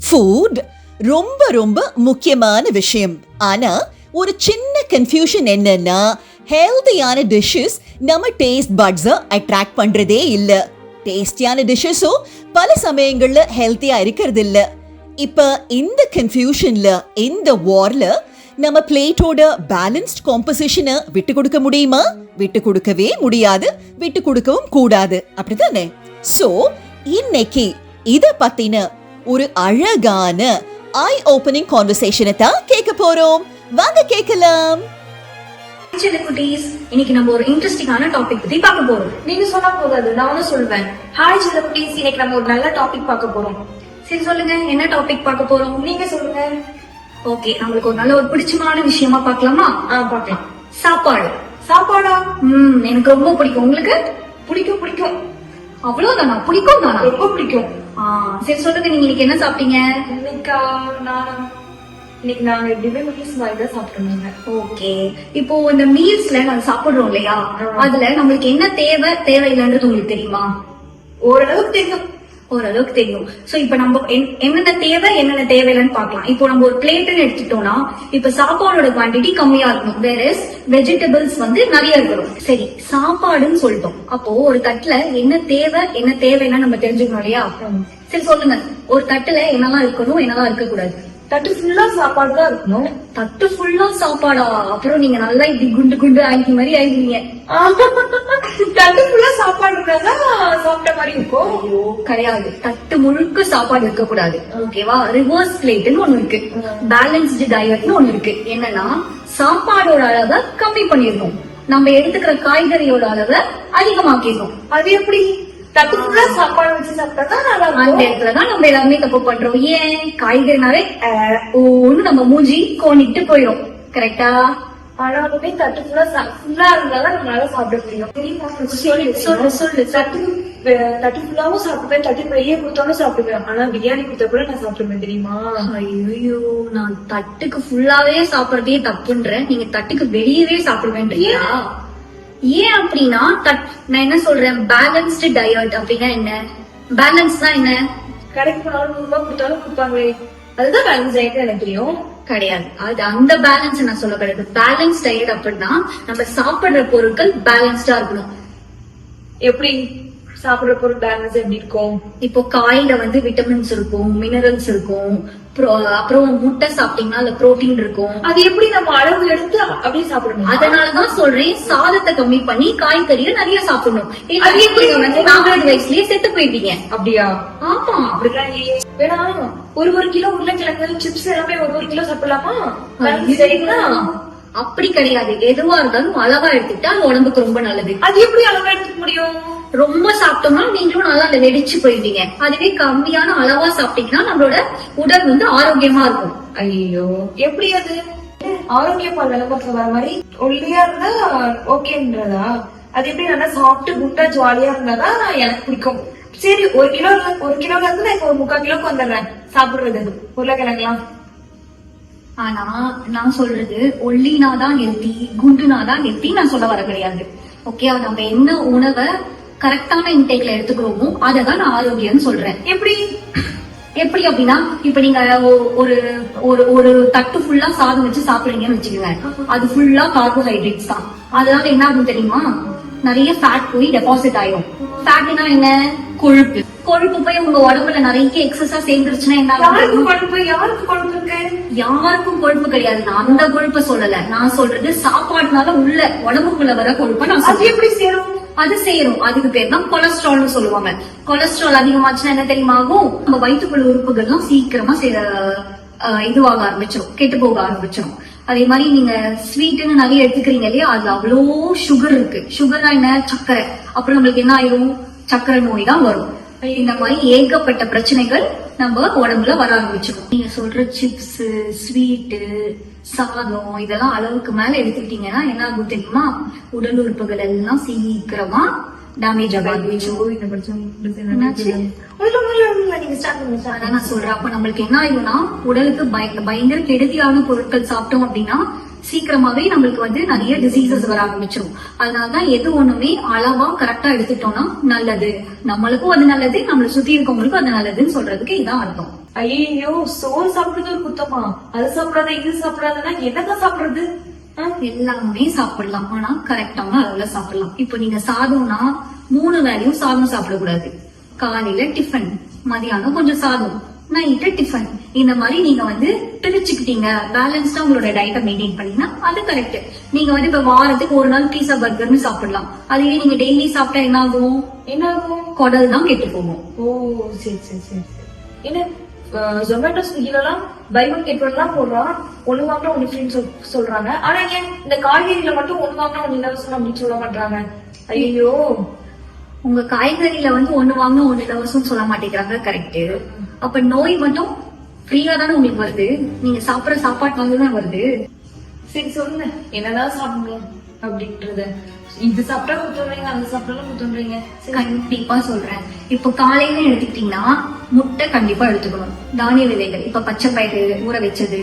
Food ரொம்ப ரொம்ப முக்கியமான விஷயம். ஆனா ஒரு சின்ன கன்ஃபியூஷன் என்னன்னா, ஹெல்தியான டிஷ்ஷஸ் நம்ம டேஸ்ட் பட்ஸை அட்ராக்ட் பண்றதே இல்ல. டேஸ்டியான டிஷ்ஷஸும் பல சமயங்கள்ல ஹெல்த்தியா இருக்கிறது இல்ல. இப்ப இந்த கன்ஃபியூஷன்ல, இந்த வார்ல நம்ம பிளேட்டோட பேலன்ஸ்ட் காம்போசிஷனை விட்டு கொடுக்க முடியுமா? விட்டு கொடுக்கவே முடியாது, விட்டு கொடுக்கவும் கூடாது, அப்படித்தானே? சோ இன்னைக்கு இத பத்தின ஒரு அழகான ஐ ஓபனிங் கான்வர்சேஷனை தான் கேட்க போறோம். வாங்க கேட்கலாம். இன்னைக்கு நம்ம ஒரு இன்ட்ரெஸ்டிங்கான டாபிக் பத்தி பார்க்க போறோம். நீங்க சொன்னா போதாது, நானும் சொல்வேன். ஹாய் சில குட்டீஸ், இன்னைக்கு நம்ம ஒரு நல்ல டாபிக் பார்க்க போறோம். சரி சொல்லுங்க, என்ன டாபிக் பார்க்க போறோம்? நீங்க சொல்லுங்க. ஓகே, நம்மளுக்கு ஒரு நல்ல ஒரு பிடிச்சமான விஷயமா பார்க்கலாமா? பார்க்கலாம். சாப்பாடு. சாப்பாடா? எனக்கு ரொம்ப பிடிக்கும். உங்களுக்கு? பிடிக்கும் பிடிக்கும். அவ்வளவுதானா? பிடிக்கும் தானா? ரொம்ப பிடிக்கும். சரி சொல்லுங்க, நீங்க இன்னைக்கு என்ன சாப்பிட்டீங்க? இன்னைக்கு நாங்க டிவைன் மீல்ஸ் மாதிரி தான் சாப்பிட்டோம். ஓகே, இப்போ இந்த மீல்ஸ்ல நாங்க சாப்பிடுறோம் இல்லையா, அதுல நம்மளுக்கு என்ன தேவை தேவையில்லைன்றது உங்களுக்கு தெரியுமா? ஓரளவுக்கு தெரியும். ஓரளவுக்கு தெரியும். சோ இப்ப நம்ம என்னென்ன தேவை என்னென்ன தேவையில்லைன்னு பாக்கலாம். இப்போ நம்ம ஒரு பிளேட்னு எடுத்துட்டோம்னா, இப்ப சாப்பாடோட குவான்டிட்டி கம்மியா இருக்கணும், வேற வெஜிடபிள்ஸ் வந்து நிறைய இருக்கணும். சரி, சாப்பாடுன்னு சொல்லிட்டோம். அப்போ ஒரு தட்டுல என்ன தேவை என்ன தேவைன்னா நம்ம தெரிஞ்சுக்கணும் இல்லையா? சரி சொல்லுங்க, ஒரு தட்டுல என்னெல்லாம் இருக்கணும் என்னெல்லாம் இருக்க கூடாது? தட்டு ஃபுல்லா சாப்பாடு தான் இருக்கணும். தட்டு ஃபுல்லா சாப்பாடா? அப்புறம் நீங்க நல்லா இப்படி குண்டு குண்டு ஆகி மாதிரி ஆயிடுவீங்க. தட்டு ஃபுல்லா சாப்பாடு இருந்தா சாப்பிட்ட மாதிரி இருக்கும். ஐயோ கிடையாது, தட்டு முழுக்க சாப்பாடு இருக்க கூடாது. ஓகேவா? ரிவர்ஸ் பிளேட்னு ஒண்ணு இருக்கு, பேலன்ஸ்டு டயட்னு ஒண்ணு இருக்கு. என்னன்னா, சாப்பாடோட அளவை கம்மி பண்ணிடணும், நம்ம எடுத்துக்கிற காய்கறியோட அளவை அதிகமாக்கிடணும். அது எப்படி? தட்டு ஃபுல்லா சாப்பாடு வச்சு சாப்பிட்டா நல்லா இருக்கும். அந்த இடத்துலதான் நம்ம எல்லாருமே தப்பு பண்றோம். ஏன்? காய்கறினாவே ஒண்ணு நம்ம மூஞ்சி கோணிட்டு போயிடும். கரெக்டா? ஆனாலுமே தட்டு ஃபுல்லா இருந்தாதான் நம்மளால சாப்பிட முடியும். சொல்லு. தட்டு ஃபுல்லாவும் சாப்பிடுவேன், தட்டு வெளியே கொடுத்தாலும் சாப்பிடுவேன். ஆனா பிரியாணி கொடுத்த கூட நான் சாப்பிடுவேன், தெரியுமா? ஐயோ, நான் தட்டுக்கு ஃபுல்லாவே சாப்பிடறதே தப்புன்றேன், நீங்க தட்டுக்கு வெளியவே சாப்பிடுவேன்றியா? ஏன் அப்படின்னா, நான் என்ன சொல்றேன், பேலன்ஸ்டு டயட் அப்படின்னா என்ன? பேலன்ஸ்னா என்ன? கடைக்கு போனாலும் 100 ரூபாய் கொடுத்தாலும் கொடுப்பாங்களே, அதுதான் பேலன்ஸ் டயட் எனக்கு தெரியும். கிடையாது, அது அந்த பேலன்ஸ் நான் சொல்ல கிடையாது. பேலன்ஸ் டயட் அப்படின்னா நம்ம சாப்பிடுற பொருட்கள் பேலன்ஸ்டா இருக்கணும். எப்படி சாப்பிடுற பொருள் பேலன்ஸ் எப்படி இருக்கும்? இப்போ காயில வந்து விட்டமின்ஸ் இருக்கும், மினரல்ஸ் இருக்கும், அப்புறம் முட்டை சாப்பிட்டீங்கன்னா அதுல புரோட்டீன் இருக்கும். அது எப்படி நம்ம அளவு எடுத்து அப்படியே சாப்பிடணும்? அதனாலதான் சொல்றேன், சாதத்தை கம்மி பண்ணி காய்கறியை நிறைய சாப்பிடணும். அது எப்படி வந்து 40 வயசுலயே செத்து போயிட்டீங்க? அப்படியா? ஆமா, அப்படிலாம் இல்லையே. வேணா ஒரு கிலோ உருளைக்கிழங்கு சிப்ஸ் எல்லாமே ஒரு கிலோ சாப்பிடலாமா? அப்படி கிடையாது, எதுவா இருந்தாலும் அளவா எடுத்துக்கிட்டா அது உடம்புக்கு ரொம்ப நல்லது. அது எப்படி அளவா எடுத்துக்க முடியும்? ரொம்ப சாப்பிட்டோம்னா நீங்களும் நல்லா அந்த வெடிச்சு போயிடுவீங்க. அதுவே கம்மியான அளவா சாப்பிட்டீங்கன்னா நம்மளோட உடல் வந்து ஆரோக்கியமா இருக்கும். ஐயோ, எப்படி அது ஆரோக்கியமா நிலமத்துல வர மாதிரி? ஒல்லியா இருந்தா ஓகேன்றதா? அது எப்படி நல்லா சாப்பிட்டு குண்டா ஜாலியா இருந்தாதான் எனக்கு பிடிக்கும். சரி, ஒரு கிலோல இருந்து நான் இப்ப 3/4 கிலோக்கு வந்துடுறேன் சாப்பிடுறது உருளைக்கிழங்குலாம். ஆனா நான் சொல்றது ஒல்லினாதான் ஹெல்த்தி, குண்டுனாதான் ஹெல்த்தி நான் சொல்ல வர கிடையாது. ஓகே, நம்ம என்ன உணவை கரெக்டான இன்டேக்ல எடுத்துக்கிறோமோ அததான் நான் ஆரோக்கியம்னு சொல்றேன். எப்படி அப்படின்னா, இப்ப நீங்க ஒரு ஒரு தட்டு ஃபுல்லா சாதம் வச்சு சாப்பிடுறீங்கன்னு வச்சுக்கோங்க, அது ஃபுல்லா கார்போஹைட்ரேட்ஸ் தான். அதனால என்ன ஆகும் தெரியுமா? நிறைய ஃபேட் போய் டெபாசிட் ஆயிடும். ஃபேட்னா என்ன? கொழுப்பு. கொழுப்பு போய் உங்க உடம்புல நிறைய எக்ஸஸா சேர்ந்துருச்சுன்னா என்ன? யாருக்கும் கொழுப்பு இருக்கு? யாருக்கும் கொழுப்பு கிடையாது. நான் அந்த கொழுப்பை சொல்லல, நான் சொல்றது சாப்பாடுனால உள்ள உடம்புக்குள்ள வர கொழுப்பை நான் சொல்றேன். எப்படி சேரும்? அது சேரும், அதுக்கு பேர் தான் கொலஸ்ட்ரால்னு சொல்லுவாங்க. கொலஸ்ட்ரால் அதிகமாச்சுன்னா என்ன தெரியுமா ஆகும்? நம்ம வயிற்றுக்குள்ள உறுப்புகள்லாம் சீக்கிரமா இதுவாக ஆரம்பிச்சிடும், கெட்டு போக ஆரம்பிச்சிடும். அதே மாதிரி நீங்க ஸ்வீட்னு நிறைய எடுத்துக்கிறீங்க இல்லையா, அதுல அவ்வளோ சுகர் இருக்கு. சுகர்னா என்ன? சர்க்கரை. அப்புறம் நம்மளுக்கு என்ன ஆயிரும்? சர்க்கரை நோய் தான் வரும். இந்த மாதிரி ஏகப்பட்ட பிரச்சனைகள் நம்ம உடம்புல வர ஆரம்பிச்சிடும். நீங்க சொல்ற சிப்ஸ், ஸ்வீட்டு, சாதம் இதெல்லாம் அளவுக்கு மேல எடுத்துக்கிட்டீங்கன்னா என்ன ஆகும் தெரியுமா? உடல் உறுப்புகள் எல்லாம் சீக்கிரமா டேமேஜ் ஆகும். நான் சொல்றேன், அப்ப நம்மளுக்கு என்ன ஆகும்னா, உடலுக்கு பயங்கர கெடுதியான பொருட்கள் சாப்பிட்டோம் அப்படின்னா சீக்கிரமாவே நம்மளுக்கு வந்து நிறைய டிசீசஸ் வர ஆரம்பிச்சிடும். அதனாலதான் எது ஒண்ணுமே அளவா கரெக்டா எடுத்துட்டோம்னா நல்லது. நம்மளுக்கும் அது நல்லது, நம்மளை சுத்தி இருக்கவங்களுக்கும் அது நல்லதுன்னு சொல்றதுக்கு இதான் அர்த்தம். ஐயோ, சோறு சாப்பிடுறது ஒரு குத்தமா? அது சாப்பிடாத இது சாப்பிடாதன்னா என்னதான் சாப்பிடுறது? எல்லாமே சாப்பிடலாம், ஆனா கரெக்டான அளவுல சாப்பிடலாம். இப்போ நீங்க சாதம்னா 3 வேளையும் சாதம் சாப்பிடக்கூடாது. காலையில டிஃபன், மதியானம் கொஞ்சம் சாதம், நைட்டு டிஃபன். இந்த மாதிரி நீங்க வந்து பிரிச்சுக்கிட்டீங்க, பேலன்ஸ்டா உங்களோட டயட்டை மெயின்டைன் பண்ணீங்கன்னா அது கரெக்ட். நீங்க வந்து இப்ப வாரத்துக்கு ஒரு நாள் பீஸா பர்கர்னு சாப்பிடலாம். அதுவே நீங்க டெய்லி சாப்பிட்டா என்ன ஆகும்? குடல் தான் கெட்டு போகும். ஓ, சரி சரி சரி சரி. என்ன ஜொமேட்டோ ஸ்விக்கிலாம் பை ஒன் கெட் ஒன் தான் போடுறான், ஒண்ணு வாங்கினா ஒண்ணு ஃப்ரீன்னு சொல்றாங்க. ஆனா ஏன் இந்த காய்கறியில மட்டும் ஒண்ணு வாங்கினா ஒண்ணு இலவசம் அப்படின்னு சொல்ல மாட்டாங்க? ஐயோ, உங்க காய்கறியில வந்து ஒண்ணு வாங்கினா ஒண்ணு இலவசம் சொல்ல மாட்டேங்கிறாங்க, கரெக்ட். அப்ப நோய் மட்டும் ஃப்ரீயா தானே உங்களுக்கு வருது, நீங்க சாப்பிடுற சாப்பாட்டுல தான் வருது. சரி சொல்லுங்க, என்னதான் சாப்பிடணும் அப்படின்றது. இது சாப்பிட்டா குத்துறீங்க, அது சாப்பிட்டாலும் குத்துறீங்க. கண்டிப்பா சொல்றேன். இப்போ காலையில எடுத்துக்கிட்டீங்கன்னா முட்டை கண்டிப்பா எடுத்துக்கணும். தானிய விதைகள், இப்ப பச்சை பயிறு ஊற வச்சது,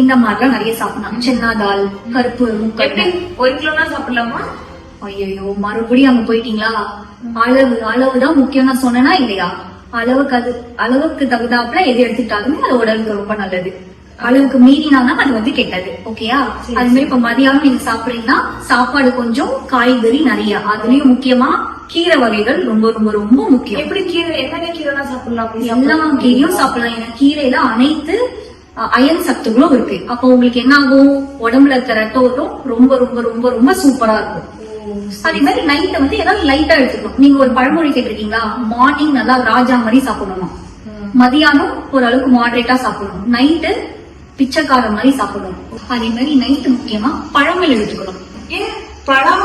இந்த மாதிரிலாம் நிறைய சாப்பிடலாம். சென்னா தால், கருப்பு எப்படி 1 கிலோனா சாப்பிடலாமா? ஐயோ, மறுபடியும் அங்க போயிட்டீங்களா? அளவுதான் முக்கியம் நான் சொன்னேனா இல்லையா? அளவுக்கு தகுந்தாப்புல எது எடுத்துக்கிட்டாலுமே அது உடலுக்கு ரொம்ப நல்லது. அளவுக்கு மீறினாதான் அது வந்து கெட்டது. ஓகேயா? அது மாதிரி இப்ப மதியானம் நீங்க சாப்பிடுறீங்கன்னா சாப்பாடு கொஞ்சம், காய்கறி நிறைய, அதுலயும் முக்கியமா கீரை வகைகள் ரொம்ப ரொம்ப ரொம்ப முக்கியம். எப்படி கீரை, என்னென்ன கீரைலாம் சாப்பிடலாம்? எல்லா கீரையும் சாப்பிடலாம். ஏன்னா கீரையில அனைத்து அயன் சத்துகளும் இருக்கு. அப்போ உங்களுக்கு என்ன ஆகும்? உடம்புல இருக்கிற ரத்த ஓட்டம் ரொம்ப ரொம்ப ரொம்ப ரொம்ப சூப்பரா இருக்கும். அதே மாதிரி நைட் வந்து ஏதாவது லைட்டா எடுத்துக்கணும். நீங்க ஒரு பழமொழி கேட்டிருக்கீங்களா? மார்னிங் நல்லா ராஜா மாதிரி சாப்பிடணும், மதியானம் ஓரளவுக்கு மாடரேட்டா சாப்பிடணும், நைட்டு பிச்சைக்காரன் மாதிரி சாப்பிடணும். அதே மாதிரி நைட்டு முக்கியமா பழங்கள் எடுத்துக்கணும். ஏன் பழம்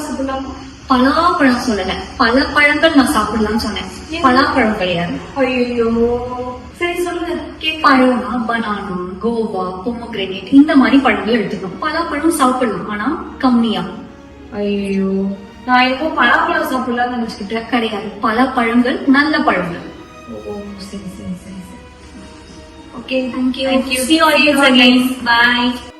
சாப்பிடலாம்? பலாப்பழம் சொல்லல, பல பழங்கள் நான் சாப்பிடலாம்னு சொன்னேன், பலாப்பழம் கிடையாது. ஐயோ, சரி சொல்லுங்க. பழம்னா பனானா, கோவா, பொமோகிரேனேட் இந்த மாதிரி பழங்கள் எடுத்துக்கணும். பலாப்பழம் சாப்பிடலாம், ஆனா கம்மியா. ஐயோ, நான் எப்போ பலாப்பழம் சாப்பிடலாம்னு நினைச்சுக்கிட்டேன். கிடையாது, பல பழங்கள் நல்ல பழங்கள். ஓ, சரி சரி சரி சரி. Okay, Thank you. Thank you. See you all again. Bye.